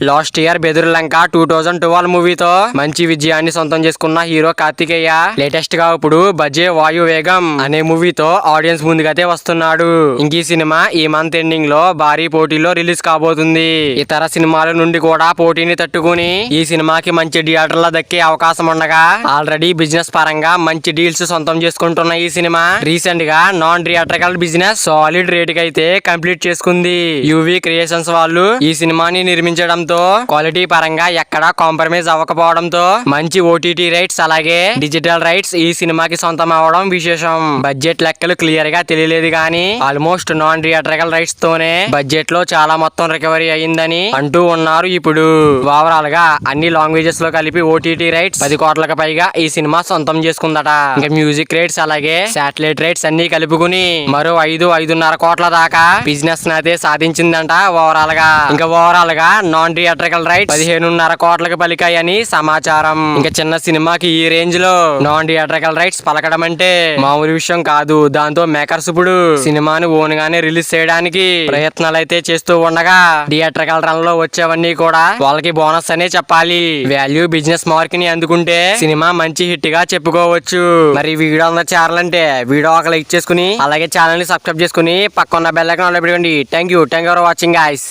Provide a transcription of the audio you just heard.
Last year Bedurulanka 2012 మూవీతో మంచి విజయాన్ని సొంతం చేసుకున్న హీరో కార్తికేయ లేటెస్ట్ గా ఇప్పుడు బజే వాయు వేగం అనే మూవీతో ఆడియన్స్ ముందుకైతే వస్తున్నాడు. ఇంక ఈ సినిమా ఈ మంత్ ఎండింగ్ లో భారీ పోటీలో రిలీజ్ కాబోతుంది. ఇతర సినిమాల నుండి కూడా పోటీని తట్టుకుని ఈ సినిమాకి మంచి థియేటర్ల దక్కే అవకాశం ఉండగా ఆల్రెడీ బిజినెస్ పరంగా మంచి డీల్స్ సొంతం చేసుకుంటున్న ఈ సినిమా రీసెంట్ గా non theatrical business solid rate కి అయితే కంప్లీట్ చేసుకుంది. యూవీ క్రియేషన్స్ వాళ్ళు ఈ సినిమాని నిర్మించడం క్వాలిటీ పరంగా ఎక్కడా కాంప్రమైజ్ అవ్వకపోవడంతో మంచి ఓటీటీ రైట్స్ అలాగే డిజిటల్ రైట్స్ ఈ సినిమాకి సొంతం అవడం విశేషం. బడ్జెట్ లెక్కలు క్లియర్ గా తెలియలేదు కానీ ఆల్మోస్ట్ నాన్ థియేట్రికల్ రైట్స్ తోనే బడ్జెట్ లో చాలా మొత్తం రికవరీ అయ్యిందని అంటూ ఉన్నారు. ఇప్పుడు ఓవరాల్ గా అన్ని లాంగ్వేజెస్ లో కలిపి ఓటీటీ రైట్స్ 10 కోట్లకు పైగా ఈ సినిమా సొంతం చేసుకుందట. ఇంకా మ్యూజిక్ రైట్స్ అలాగే శాటిలైట్ రైట్స్ అన్ని కలుపుకుని మరో 5-5.5 కోట్ల దాకా బిజినెస్ అయితే సాధించిందంట ఓవరాల్ గా. ఇంకా ఓవరాల్ గా నాన్ థియేట్రికల్ రైట్స్ 15.5 కోట్లకు పలికాయని సమాచారం. ఇంకా చిన్న సినిమాకి ఈ రేంజ్ లో నాన్ థియేట్రికల్ రైట్స్ పలకడం అంటే మామూలు విషయం కాదు. దాంతో మేకర్స్ ఇప్పుడు సినిమాని ఓన్ గానే రిలీజ్ చేయడానికి ప్రయత్నాలు అయితే చేస్తూ ఉండగా థియేట్రికల్ రన్ లో వచ్చేవన్నీ కూడా వాళ్ళకి బోనస్ అనే చెప్పాలి. వాల్యూ బిజినెస్ మార్క్ ని అందుకుంటే సినిమా మంచి హిట్ గా చెప్పుకోవచ్చు. మరి వీడియో నచ్చాలంటే వీడియో ఒక లైక్ చేసుకుని అలాగే ఛానల్ ని సబ్స్క్రైబ్ చేసుకుని పక్కన బెల్ ఐకాన్ ఆన్ లో పెట్టుకోండి. Thank you for watching guys.